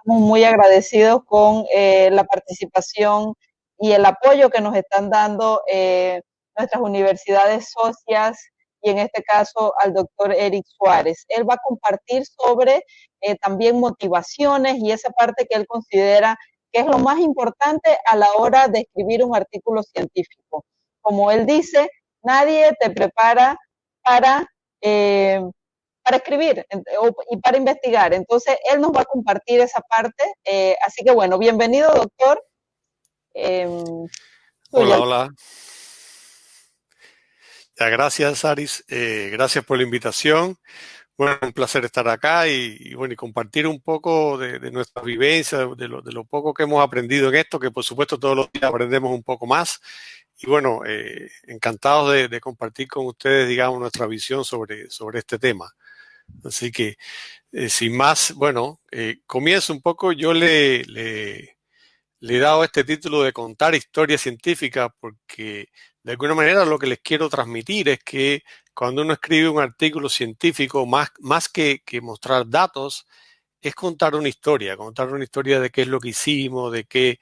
estamos muy agradecidos con la participación y el apoyo que nos están dando nuestras universidades socias y en este caso al doctor Eric Suárez. Él va a compartir sobre también motivaciones y esa parte que él considera que es lo más importante a la hora de escribir un artículo científico. Como él dice, nadie te prepara para para escribir y para investigar. Entonces, él nos va a compartir esa parte. Así que, bueno, bienvenido, doctor. Eh, Hola, Suya. hola. Ya, gracias, Aris. Gracias por la invitación. Bueno, un placer estar acá y compartir un poco de nuestra vivencia, de lo poco que hemos aprendido en esto, que por supuesto todos los días aprendemos un poco más. Y bueno, encantados de compartir con ustedes, digamos, nuestra visión sobre este tema. Así que, sin más, bueno, comienzo un poco. Yo le he dado este título de contar historia científica porque de alguna manera lo que les quiero transmitir es que cuando uno escribe un artículo científico, más que mostrar datos, es contar una historia de qué es lo que hicimos, de qué,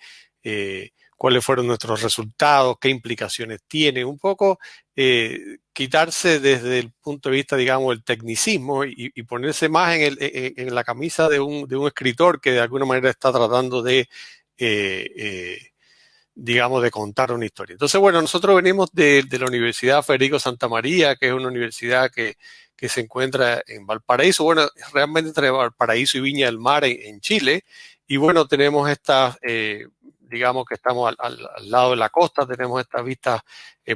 cuáles fueron nuestros resultados, qué implicaciones tiene, un poco quitarse desde el punto de vista, digamos, del tecnicismo y ponerse más en la camisa de un escritor que de alguna manera está tratando de eh, eh, digamos, de contar una historia. Entonces, bueno, nosotros venimos de la Universidad Federico Santa María, que es una universidad que se encuentra en Valparaíso, bueno, realmente entre Valparaíso y Viña del Mar en Chile, y bueno, tenemos estas, digamos que estamos al lado de la costa, tenemos estas vistas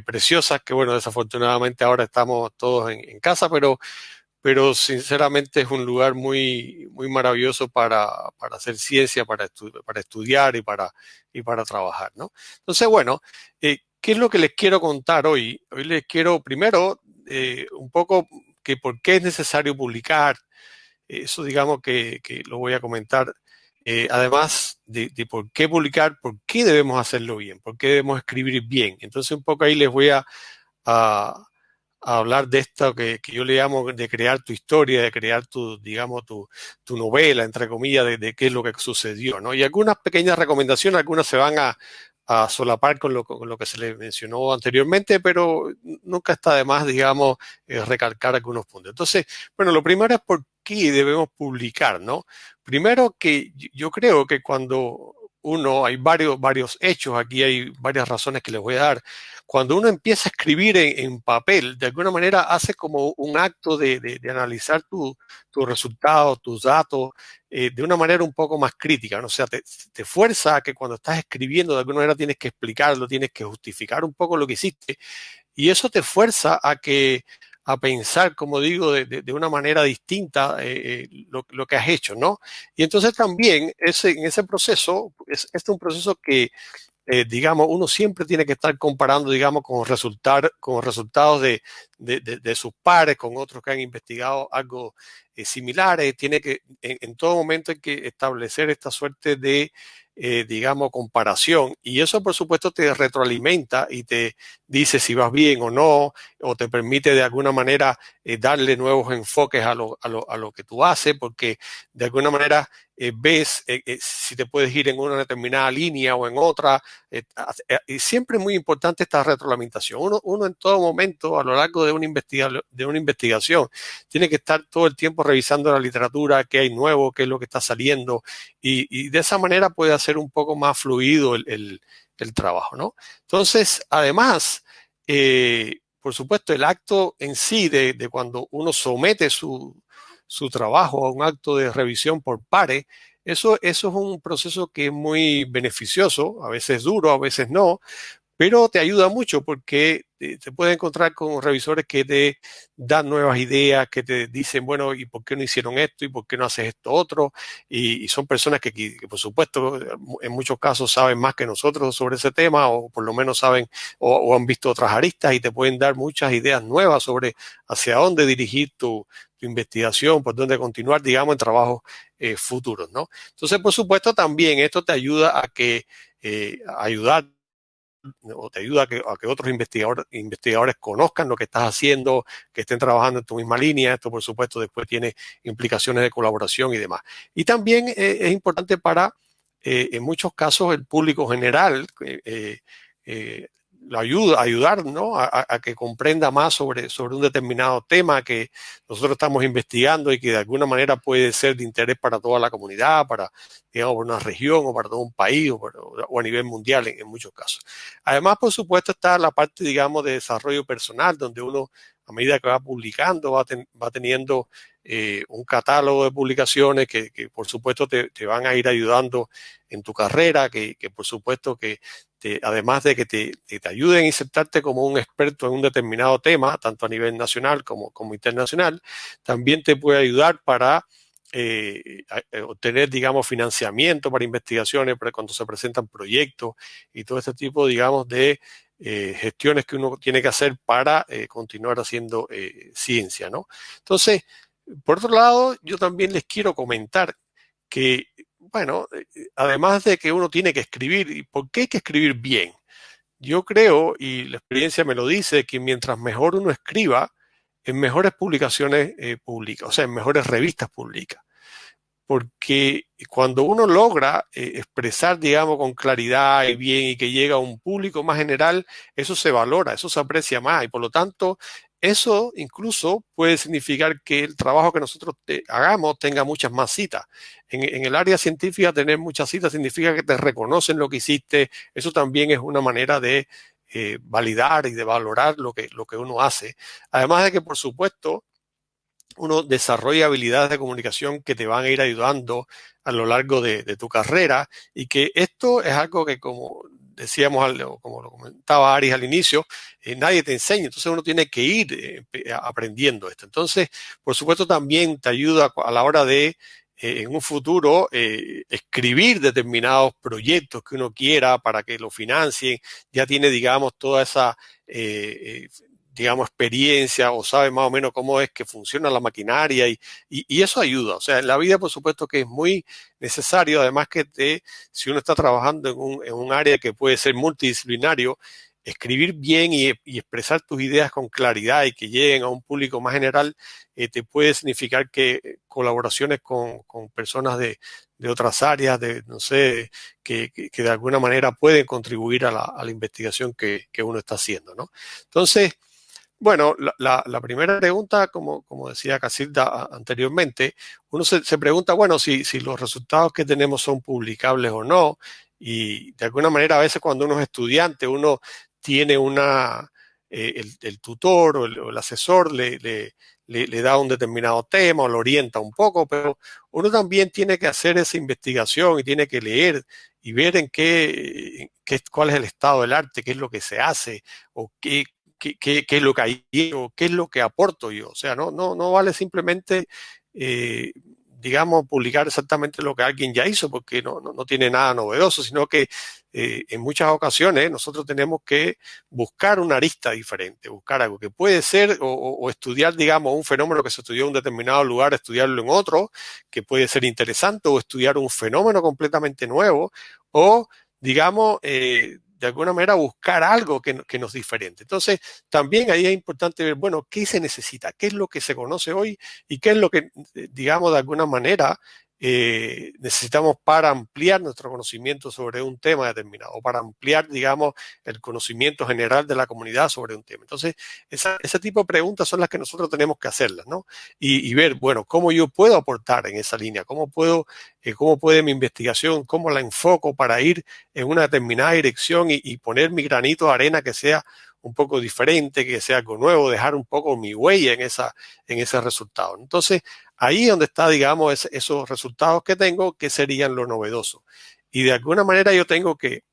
preciosas, que bueno, desafortunadamente ahora estamos todos en casa, pero sinceramente es un lugar muy, muy maravilloso para hacer ciencia, para estudiar y para trabajar, ¿no? Entonces, bueno, ¿qué es lo que les quiero contar hoy? Hoy les quiero primero un poco que por qué es necesario publicar, eso digamos que lo voy a comentar. Además de por qué publicar, por qué debemos hacerlo bien, por qué debemos escribir bien. Entonces, un poco ahí les voy a hablar de esto que yo le llamo de crear tu historia, de crear tu, digamos, tu novela, entre comillas, de qué es lo que sucedió, ¿no? Y algunas pequeñas recomendaciones, algunas se van a solapar con lo que se le mencionó anteriormente, pero nunca está de más, digamos, recalcar algunos puntos. Entonces, bueno, lo primero es por qué debemos publicar, ¿no? Primero que yo creo que cuando hay varios hechos, aquí hay varias razones que les voy a dar. Cuando uno empieza a escribir en papel, de alguna manera hace como un acto de analizar tus resultados, tus datos, de una manera un poco más crítica, ¿no? O sea, te fuerza a que cuando estás escribiendo, de alguna manera tienes que explicarlo, tienes que justificar un poco lo que hiciste, y eso te fuerza a pensar, como digo, de una manera distinta lo que has hecho, ¿no? Y entonces también en ese proceso, este es un proceso que digamos, uno siempre tiene que estar comparando, digamos, con resultados de sus pares, con otros que han investigado algo similares. Tiene que, en todo momento hay que establecer esta suerte de, digamos, comparación. Y eso, por supuesto, te retroalimenta y te dice si vas bien o no, o te permite de alguna manera darle nuevos enfoques a lo que tú haces, porque de alguna manera ves si te puedes ir en una determinada línea o en otra. Y siempre es muy importante esta retroalimentación. Uno en todo momento, a lo largo de una investigación, tiene que estar todo el tiempo revisando la literatura, qué hay nuevo, qué es lo que está saliendo, y de esa manera puede hacer un poco más fluido el trabajo, ¿no? Entonces, además, por supuesto, el acto en sí de cuando uno somete su trabajo a un acto de revisión por pares, eso es un proceso que es muy beneficioso, a veces duro, a veces no, pero te ayuda mucho porque te puedes encontrar con revisores que te dan nuevas ideas, que te dicen, bueno, ¿y por qué no hicieron esto? ¿Y por qué no haces esto otro? Y son personas que, por supuesto, en muchos casos saben más que nosotros sobre ese tema, o por lo menos saben o han visto otras aristas y te pueden dar muchas ideas nuevas sobre hacia dónde dirigir tu investigación, por dónde continuar, digamos, en trabajos futuros, ¿no? Entonces, por supuesto, también esto te ayuda a ayudar o te ayuda a que otros investigadores conozcan lo que estás haciendo, que estén trabajando en tu misma línea. Esto, por supuesto, después tiene implicaciones de colaboración y demás. Y también es importante para, en muchos casos, el público general, lo ayudar, ¿no? a que comprenda más sobre un determinado tema que nosotros estamos investigando y que de alguna manera puede ser de interés para toda la comunidad, para, digamos, una región o para todo un país o a nivel mundial en muchos casos. Además, por supuesto, está la parte, digamos, de desarrollo personal, donde uno, a medida que va publicando, va teniendo un catálogo de publicaciones que por supuesto te van a ir ayudando en tu carrera, que por supuesto que además de que te ayuden a insertarte como un experto en un determinado tema, tanto a nivel nacional como internacional, también te puede ayudar para obtener, digamos, financiamiento para investigaciones, para cuando se presentan proyectos y todo este tipo, digamos, de gestiones que uno tiene que hacer para continuar haciendo ciencia, ¿no? Entonces, por otro lado, yo también les quiero comentar que, bueno, además de que uno tiene que escribir, ¿y por qué hay que escribir bien? Yo creo, y la experiencia me lo dice, que mientras mejor uno escriba, en mejores publicaciones públicas, o sea, en mejores revistas públicas. Porque cuando uno logra expresar, digamos, con claridad y bien y que llega a un público más general, eso se valora, eso se aprecia más y por lo tanto eso incluso puede significar que el trabajo que nosotros hagamos tenga muchas más citas. En el área científica tener muchas citas significa que te reconocen lo que hiciste, eso también es una manera de validar y de valorar lo que uno hace. Además de que, por supuesto, uno desarrolla habilidades de comunicación que te van a ir ayudando a lo largo de tu carrera y que esto es algo que, como decíamos, como lo comentaba Aris al inicio, nadie te enseña, entonces uno tiene que ir aprendiendo esto. Entonces, por supuesto, también te ayuda a la hora de en un futuro escribir determinados proyectos que uno quiera para que lo financien, ya tiene, digamos, toda esa digamos, experiencia o sabe más o menos cómo es que funciona la maquinaria y eso ayuda. O sea, en la vida, por supuesto, que es muy necesario, además que si uno está trabajando en un área que puede ser multidisciplinario, escribir bien y expresar tus ideas con claridad y que lleguen a un público más general, te puede significar que colaboraciones con personas de otras áreas, no sé, que de alguna manera pueden contribuir a la investigación que uno está haciendo, ¿no? Entonces, bueno, la primera pregunta, como decía Casilda anteriormente, uno se pregunta, bueno, si los resultados que tenemos son publicables o no, y de alguna manera a veces cuando uno es estudiante, uno tiene el tutor o el asesor le da un determinado tema o lo orienta un poco, pero uno también tiene que hacer esa investigación y tiene que leer y ver cuál es el estado del arte, qué es lo que se hace o qué es lo que hay o qué es lo que aporto yo. O sea, no vale simplemente, digamos, publicar exactamente lo que alguien ya hizo, porque no tiene nada novedoso, sino que en muchas ocasiones nosotros tenemos que buscar una arista diferente, buscar algo que puede ser o estudiar, digamos, un fenómeno que se estudió en un determinado lugar, estudiarlo en otro, que puede ser interesante, o estudiar un fenómeno completamente nuevo, o, digamos, de alguna manera buscar algo que nos diferente. Entonces, también ahí es importante ver, bueno, qué se necesita, qué es lo que se conoce hoy y qué es lo que, digamos, de alguna manera necesitamos para ampliar nuestro conocimiento sobre un tema determinado o para ampliar, digamos, el conocimiento general de la comunidad sobre un tema. Entonces, ese tipo de preguntas son las que nosotros tenemos que hacerlas, ¿no? Y ver, bueno, cómo yo puedo aportar en esa línea, cómo puede mi investigación, cómo la enfoco para ir en una determinada dirección y poner mi granito de arena que sea un poco diferente, que sea algo nuevo, dejar un poco mi huella en ese resultado. Entonces, ahí es donde está, digamos, esos resultados que tengo, que serían lo novedoso. Y de alguna manera yo tengo que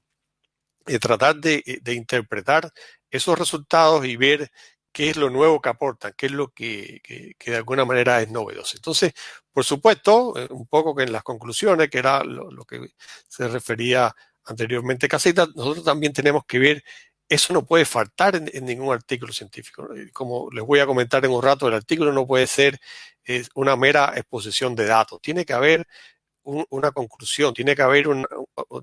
tratar de interpretar esos resultados y ver qué es lo nuevo que aportan, qué es lo que de alguna manera es novedoso. Entonces, por supuesto, un poco que en las conclusiones, que era lo que se refería anteriormente Casita, nosotros también tenemos que ver, eso no puede faltar en ningún artículo científico. Como les voy a comentar en un rato, el artículo no puede ser una mera exposición de datos. Tiene que haber una conclusión, tiene que haber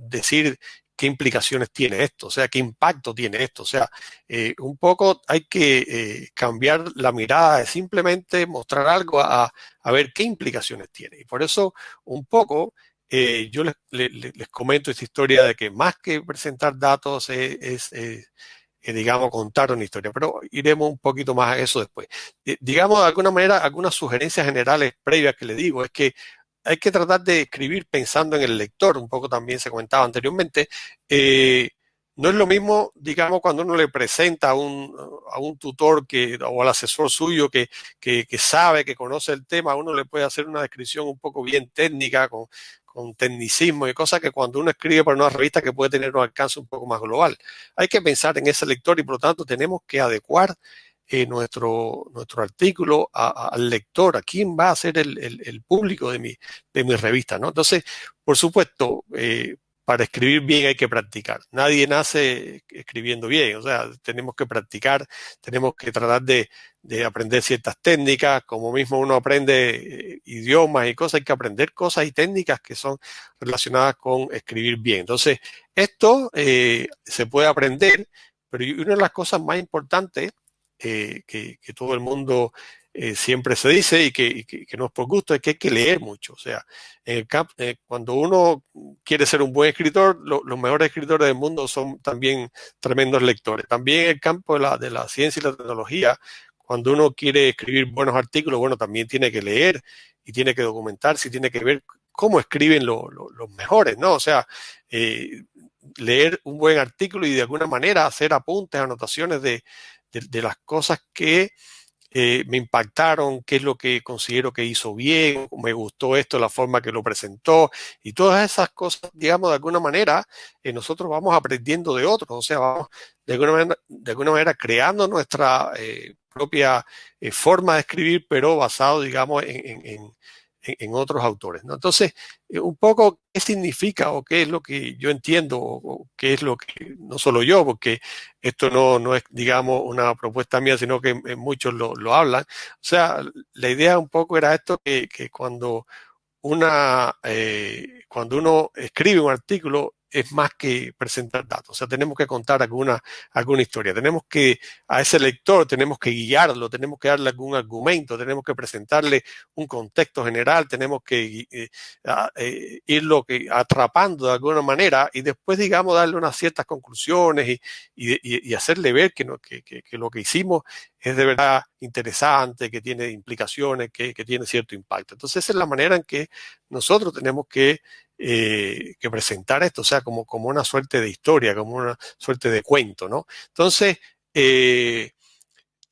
decir qué implicaciones tiene esto, o sea, qué impacto tiene esto. O sea, un poco hay que cambiar la mirada de simplemente mostrar algo a ver qué implicaciones tiene. Y por eso, un poco, yo les comento esta historia de que más que presentar datos digamos, contar una historia, pero iremos un poquito más a eso después. Digamos, de alguna manera, algunas sugerencias generales previas que le digo es que hay que tratar de escribir pensando en el lector, un poco también se comentaba anteriormente. Eh, no es lo mismo, digamos, cuando uno le presenta a un tutor o al asesor suyo que sabe, que conoce el tema, uno le puede hacer una descripción un poco bien técnica, con tecnicismo y cosas que cuando uno escribe para una revista que puede tener un alcance un poco más global. Hay que pensar en ese lector y por lo tanto tenemos que adecuar nuestro artículo al lector, a quién va a ser el público de mi revista, ¿no? Entonces, por supuesto, para escribir bien hay que practicar. Nadie nace escribiendo bien, o sea, tenemos que practicar, tenemos que tratar de aprender ciertas técnicas, como mismo uno aprende idiomas y cosas, hay que aprender cosas y técnicas que son relacionadas con escribir bien. Entonces, esto se puede aprender, pero una de las cosas más importantes que todo el mundo siempre se dice que no es por gusto, es que hay que leer mucho. O sea, cuando uno quiere ser un buen escritor, los mejores escritores del mundo son también tremendos lectores. También en el campo de la ciencia y la tecnología, cuando uno quiere escribir buenos artículos, bueno, también tiene que leer y tiene que documentarse y tiene que ver cómo escriben los mejores, ¿no? O sea, leer un buen artículo y de alguna manera hacer apuntes, anotaciones de las cosas que me impactaron, qué es lo que considero que hizo bien, me gustó esto, la forma que lo presentó y todas esas cosas, digamos, de alguna manera, nosotros vamos aprendiendo de otros, o sea, vamos de alguna manera creando nuestra propia forma de escribir, pero basado, digamos, en otros autores, ¿no? Entonces, un poco qué significa o qué es lo que yo entiendo o qué es lo que, no solo yo, porque esto no es, digamos, una propuesta mía, sino que muchos lo hablan. O sea, la idea un poco era esto, que cuando uno escribe un artículo es más que presentar datos, o sea, tenemos que contar alguna historia, tenemos que, a ese lector tenemos que guiarlo, tenemos que darle algún argumento, tenemos que presentarle un contexto general, tenemos que irlo atrapando de alguna manera y después, digamos, darle unas ciertas conclusiones y hacerle ver que lo que hicimos es de verdad interesante, que tiene implicaciones, que tiene cierto impacto. Entonces, esa es la manera en que nosotros tenemos que presentar esto, o sea, como una suerte de historia, como una suerte de cuento, ¿no? Entonces,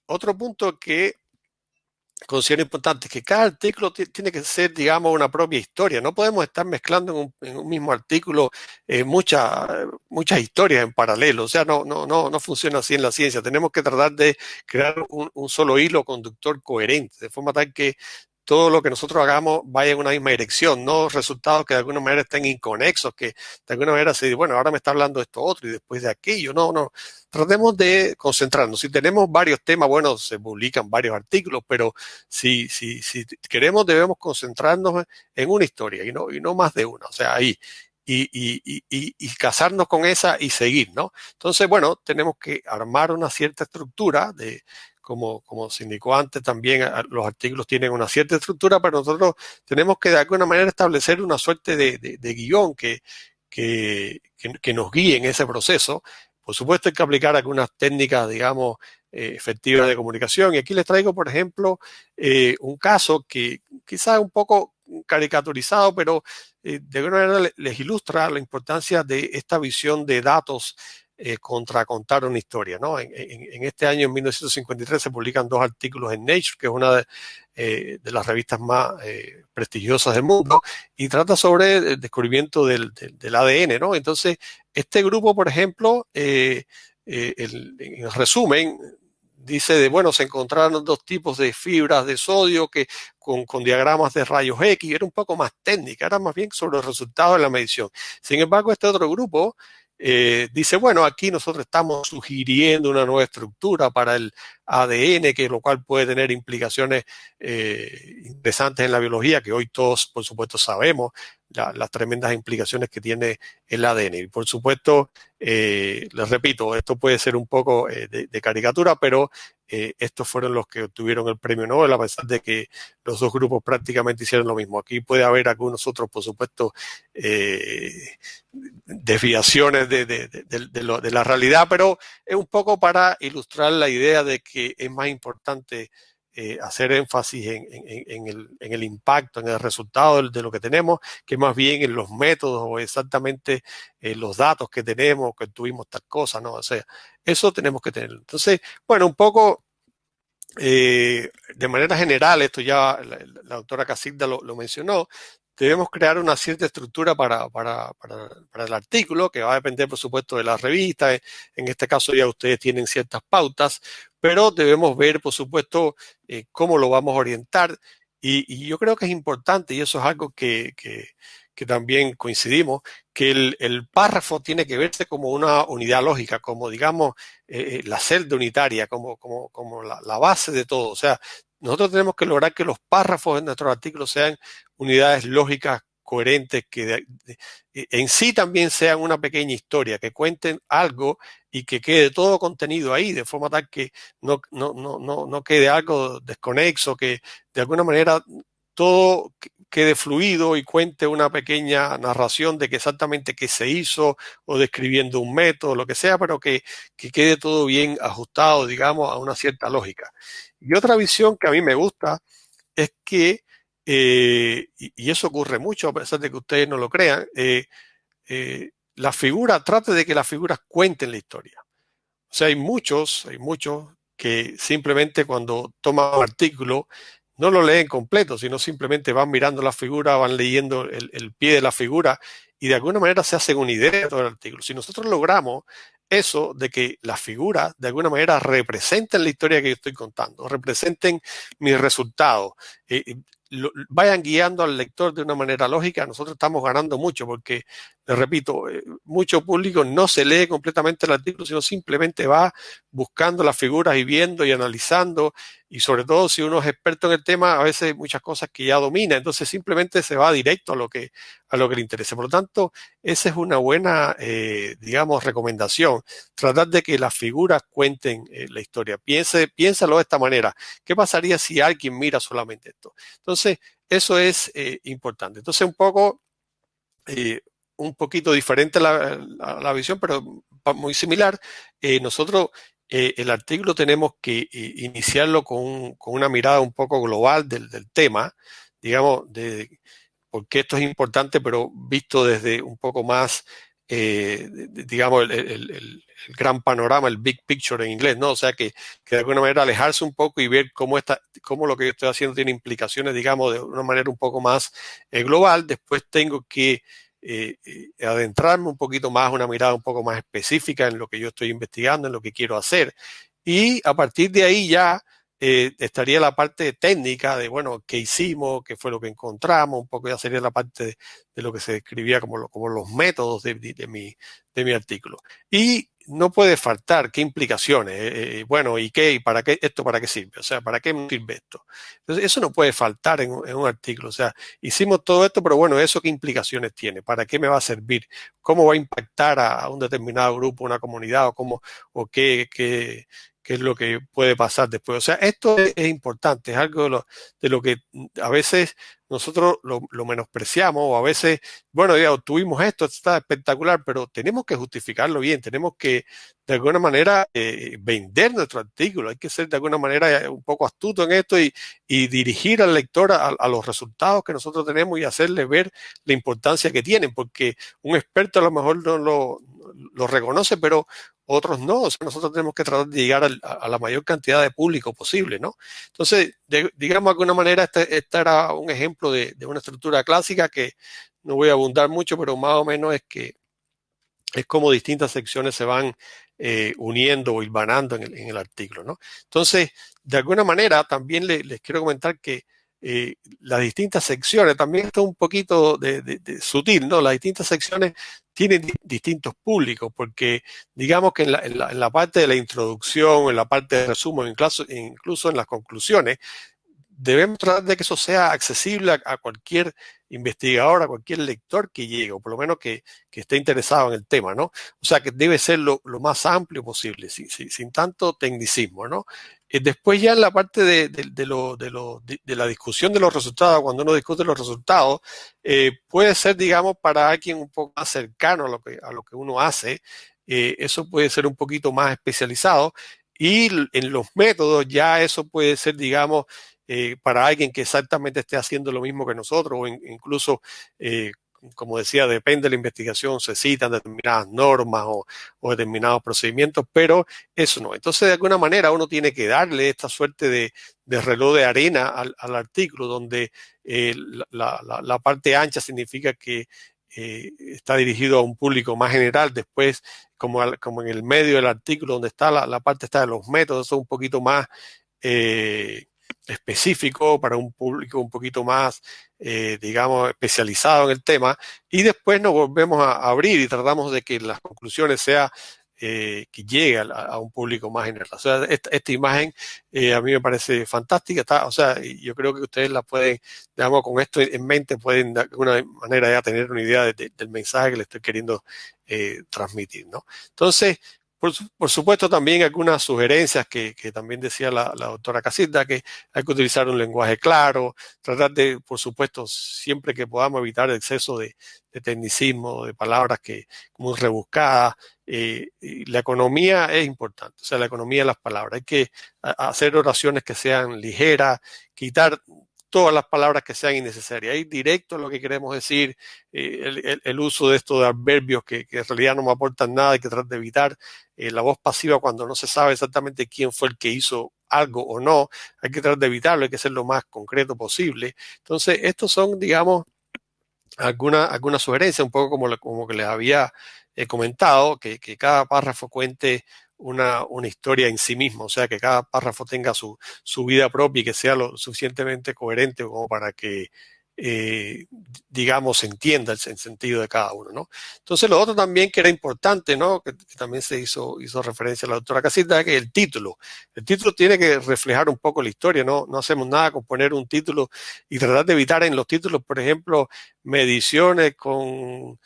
otro punto que considero importante es que cada artículo tiene que ser, digamos, una propia historia. No podemos estar mezclando en un mismo artículo muchas historias en paralelo. O sea, no funciona así en la ciencia. Tenemos que tratar de crear un solo hilo conductor coherente, de forma tal que todo lo que nosotros hagamos vaya en una misma dirección, no resultados que de alguna manera estén inconexos, que de alguna manera se dice, bueno, ahora me está hablando de esto otro y después de aquello. No. Tratemos de concentrarnos. Si tenemos varios temas, bueno, se publican varios artículos, pero si queremos, debemos concentrarnos en una historia y no más de una. O sea, ahí. Y casarnos con esa y seguir, ¿no? Entonces, bueno, tenemos que armar una cierta estructura como se indicó antes, también los artículos tienen una cierta estructura, pero nosotros tenemos que de alguna manera establecer una suerte de guión que nos guíe en ese proceso. Por supuesto, hay que aplicar algunas técnicas, digamos, efectivas de comunicación. Y aquí les traigo, por ejemplo, un caso que quizás es un poco caricaturizado, pero de alguna manera les ilustra la importancia de esta visión de datos contra contar una historia, ¿no? En este año, en 1953, se publican dos artículos en Nature, que es una de las revistas más prestigiosas del mundo, y trata sobre el descubrimiento del ADN, ¿no? Entonces, este grupo, por ejemplo, en resumen, dice bueno, se encontraron dos tipos de fibras de sodio que con diagramas de rayos X, era un poco más técnica, era más bien sobre los resultados de la medición. Sin embargo, este otro grupo dice, bueno, aquí nosotros estamos sugiriendo una nueva estructura para el ADN, que lo cual puede tener implicaciones interesantes en la biología, que hoy todos, por supuesto, sabemos las tremendas implicaciones que tiene el ADN. Y por supuesto, les repito, esto puede ser un poco de caricatura, pero estos fueron los que obtuvieron el premio Nobel, a pesar de que los dos grupos prácticamente hicieron lo mismo. Aquí puede haber algunos otros, por supuesto, desviaciones de la realidad, pero es un poco para ilustrar la idea de que es más importante hacer énfasis en el impacto, en el resultado de lo que tenemos, que más bien en los métodos o exactamente los datos que tenemos, que tuvimos tal cosa, ¿no? O sea, eso tenemos que tenerlo. Entonces, bueno, un poco de manera general, esto ya la doctora Casilda lo mencionó, debemos crear una cierta estructura para el artículo, que va a depender, por supuesto, de la revista. En este caso ya ustedes tienen ciertas pautas, pero debemos ver, por supuesto, cómo lo vamos a orientar. Y yo creo que es importante, y eso es algo que también coincidimos, que el párrafo tiene que verse como una unidad lógica, como, digamos, la celda unitaria, como la base de todo. O sea, nosotros tenemos que lograr que los párrafos de nuestros artículos sean unidades lógicas coherentes, que en sí también sean una pequeña historia, que cuenten algo y que quede todo contenido ahí, de forma tal que no quede algo desconexo, que de alguna manera todo quede fluido y cuente una pequeña narración de que exactamente qué se hizo o describiendo un método, lo que sea, pero que quede todo bien ajustado, digamos, a una cierta lógica. Y otra visión que a mí me gusta es que, y eso ocurre mucho, a pesar de que ustedes no lo crean, la figura, trate de que las figuras cuenten la historia. O sea, hay muchos que simplemente cuando toman un artículo no lo leen completo, sino simplemente van mirando la figura, van leyendo el pie de la figura y de alguna manera se hacen una idea de todo el artículo. Si nosotros logramos eso de que las figuras de alguna manera representen la historia que yo estoy contando, representen mis resultados, vayan guiando al lector de una manera lógica, nosotros estamos ganando mucho porque, les repito, mucho público no se lee completamente el artículo, sino simplemente va buscando las figuras y viendo y analizando, y sobre todo si uno es experto en el tema, a veces hay muchas cosas que ya domina, entonces simplemente se va directo a lo que le interese. Por lo tanto, esa es una buena, digamos, recomendación, tratar de que las figuras cuenten la historia. Piénsalo de esta manera. ¿Qué pasaría si alguien mira solamente esto? Entonces, eso es importante. Entonces, un poquito diferente la visión, pero muy similar. Nosotros el artículo tenemos que iniciarlo con una mirada un poco global del tema, digamos, porque esto es importante, pero visto desde un poco más, digamos, el gran panorama, el big picture en inglés, ¿no? O sea, que de alguna manera alejarse un poco y ver cómo lo que yo estoy haciendo tiene implicaciones, digamos, de una manera un poco más global. Después tengo que adentrarme un poquito más, una mirada un poco más específica en lo que yo estoy investigando, en lo que quiero hacer. Y a partir de ahí ya estaría la parte técnica de, bueno, qué hicimos, qué fue lo que encontramos, un poco ya sería la parte de lo que se describía como los métodos de mi artículo. Y no puede faltar qué implicaciones, bueno, y qué, y para qué, esto para qué sirve, o sea, para qué me sirve esto. Entonces, eso no puede faltar en un artículo, o sea, hicimos todo esto, pero bueno, ¿eso qué implicaciones tiene? ¿Para qué me va a servir? ¿Cómo va a impactar a un determinado grupo, una comunidad, o qué es lo que puede pasar después? O sea, esto es importante, es algo de lo que a veces nosotros lo menospreciamos, o a veces, bueno, ya obtuvimos esto está espectacular, pero tenemos que justificarlo bien, tenemos que de alguna manera vender nuestro artículo, hay que ser de alguna manera un poco astuto en esto y dirigir al lector a los resultados que nosotros tenemos y hacerle ver la importancia que tienen, porque un experto a lo mejor no lo reconoce, pero otros no. O sea, nosotros tenemos que tratar de llegar a la mayor cantidad de público posible, ¿no? Entonces, digamos de alguna manera, este era un ejemplo de una estructura clásica que no voy a abundar mucho, pero más o menos es como distintas secciones se van uniendo o hilvanando en el artículo, ¿no? Entonces, de alguna manera, también les quiero comentar que las distintas secciones, también esto es un poquito de sutil, ¿no? Las distintas secciones tienen distintos públicos, porque digamos que en la parte de la introducción, en la parte de resumen, incluso en las conclusiones, debemos tratar de que eso sea accesible a cualquier investigador, a cualquier lector que llegue, o por lo menos que esté interesado en el tema, ¿no? O sea, que debe ser lo más amplio posible, sin tanto tecnicismo, ¿no? Después ya en la parte de la discusión de los resultados, cuando uno discute los resultados, puede ser, digamos, para alguien un poco más cercano a lo que uno hace, eso puede ser un poquito más especializado, y en los métodos ya eso puede ser, digamos, para alguien que exactamente esté haciendo lo mismo que nosotros, o incluso, como decía, depende de la investigación, se citan determinadas normas o determinados procedimientos, pero eso no. Entonces, de alguna manera, uno tiene que darle esta suerte de reloj de arena al artículo, donde la parte ancha significa que está dirigido a un público más general. Después, como en el medio del artículo, donde está la parte está de los métodos, eso es un poquito más específico para un público un poquito más, digamos, especializado en el tema, y después nos volvemos a abrir y tratamos de que las conclusiones sea que llegue a un público más general. O sea, esta imagen a mí me parece fantástica. O sea, yo creo que ustedes la pueden, digamos, con esto en mente, pueden de alguna manera ya tener una idea del mensaje que le estoy queriendo transmitir, ¿no? Entonces, por supuesto, también algunas sugerencias que también decía la doctora Casilda, que hay que utilizar un lenguaje claro, tratar de, por supuesto, siempre que podamos evitar el exceso de tecnicismo, de palabras que muy rebuscadas. Y la economía es importante, o sea, la economía de las palabras. Hay que hacer oraciones que sean ligeras, quitar todas las palabras que sean innecesarias, ir directo a lo que queremos decir, el uso de estos adverbios que en realidad no me aportan nada, hay que tratar de evitar la voz pasiva cuando no se sabe exactamente quién fue el que hizo algo o no, hay que tratar de evitarlo, hay que ser lo más concreto posible. Entonces, estos son, digamos, alguna sugerencia, un poco como que les había comentado, que cada párrafo cuente una historia en sí mismo, o sea, que cada párrafo tenga su vida propia y que sea lo suficientemente coherente como para que, digamos, se entienda el sentido de cada uno, ¿no? Entonces, lo otro también que era importante, ¿no? Que también se hizo referencia a la doctora Casita, es que el título tiene que reflejar un poco la historia, ¿no? No hacemos nada con poner un título y tratar de evitar en los títulos, por ejemplo, mediciones con,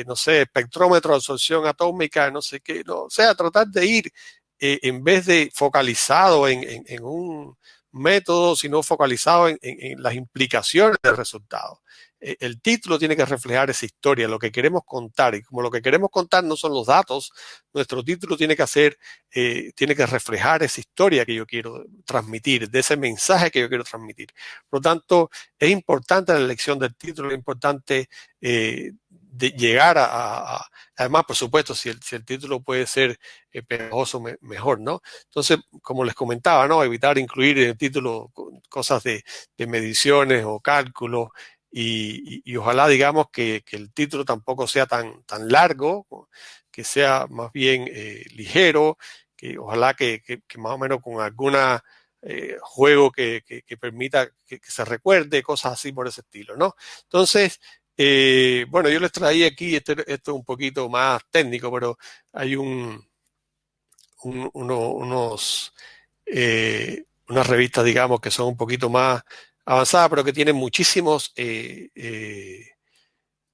no sé, espectrómetro de absorción atómica, no sé qué, no, o sea, tratar de ir en vez de focalizado en un método, sino focalizado en las implicaciones del resultado. El título tiene que reflejar esa historia, lo que queremos contar, y como lo que queremos contar no son los datos, nuestro título tiene tiene que reflejar esa historia que yo quiero transmitir, de ese mensaje que yo quiero transmitir. Por lo tanto, es importante la elección del título, es importante de llegar además, por supuesto, si el título puede ser pegajoso, mejor, ¿no? Entonces, como les comentaba, ¿no? Evitar incluir en el título cosas de mediciones o cálculos, y ojalá, digamos, que el título tampoco sea tan largo, que sea más bien ligero, que ojalá que más o menos con alguna juego que permita que se recuerde, cosas así por ese estilo, ¿no? Entonces, bueno, yo les traía aquí, esto es un poquito más técnico, pero hay unas revistas, digamos, que son un poquito más avanzadas, pero que tienen muchísimos,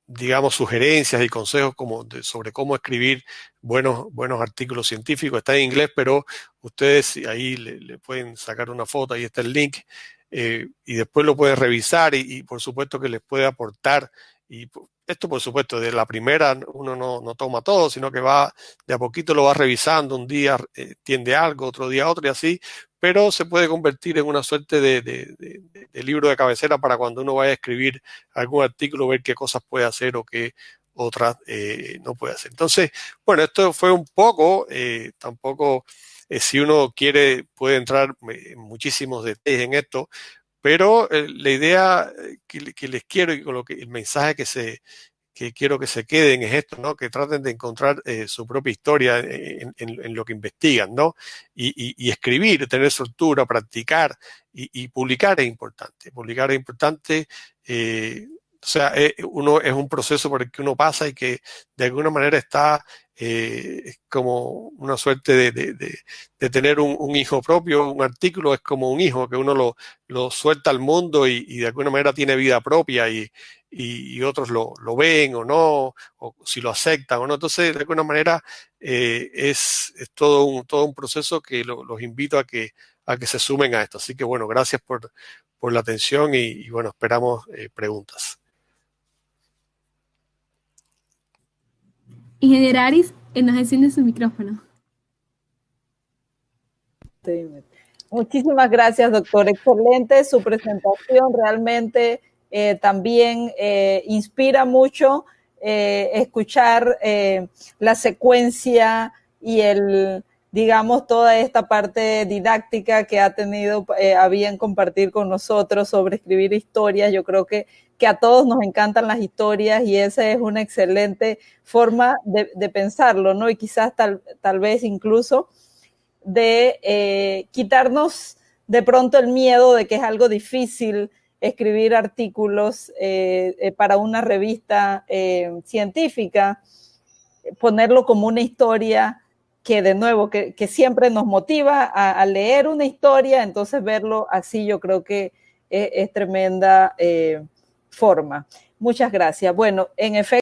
digamos, sugerencias y consejos sobre cómo escribir buenos artículos científicos. Está en inglés, pero ustedes ahí le pueden sacar una foto, ahí está el link, y después lo pueden revisar y por supuesto que les puede aportar. Y esto, por supuesto, de la primera uno no toma todo, sino que va de a poquito lo va revisando. Un día tiende algo, otro día otro y así, pero se puede convertir en una suerte de libro de cabecera para cuando uno vaya a escribir algún artículo, ver qué cosas puede hacer o qué otras no puede hacer. Entonces, bueno, esto fue un poco, tampoco, si uno quiere, puede entrar en muchísimos detalles en esto, pero la idea que les quiero y con el mensaje que quiero que se queden es esto, ¿no? Que traten de encontrar su propia historia en lo que investigan, ¿no? Y escribir, tener estructura, practicar y publicar es importante. Publicar es importante, sea, uno es un proceso por el que uno pasa y que de alguna manera está como una suerte de tener un hijo propio. Un artículo es como un hijo que uno lo suelta al mundo y de alguna manera tiene vida propia y otros lo ven o no, o si lo aceptan o no. Entonces, de alguna manera es todo un proceso que los invito a que se sumen a esto. Así que bueno, gracias por la atención y bueno, esperamos preguntas. Ingeniera Aris, nos enciende su micrófono. Sí. Muchísimas gracias, doctor. Excelente su presentación. Realmente también inspira mucho escuchar la secuencia y digamos, toda esta parte didáctica que ha tenido a bien compartir con nosotros sobre escribir historias. Yo creo que a todos nos encantan las historias y esa es una excelente forma de pensarlo, ¿no? Y quizás tal vez incluso de quitarnos de pronto el miedo de que es algo difícil escribir artículos para una revista científica, ponerlo como una historia que de nuevo, que siempre nos motiva a leer una historia, entonces verlo así yo creo que es tremenda forma. Muchas gracias. Bueno, en efecto,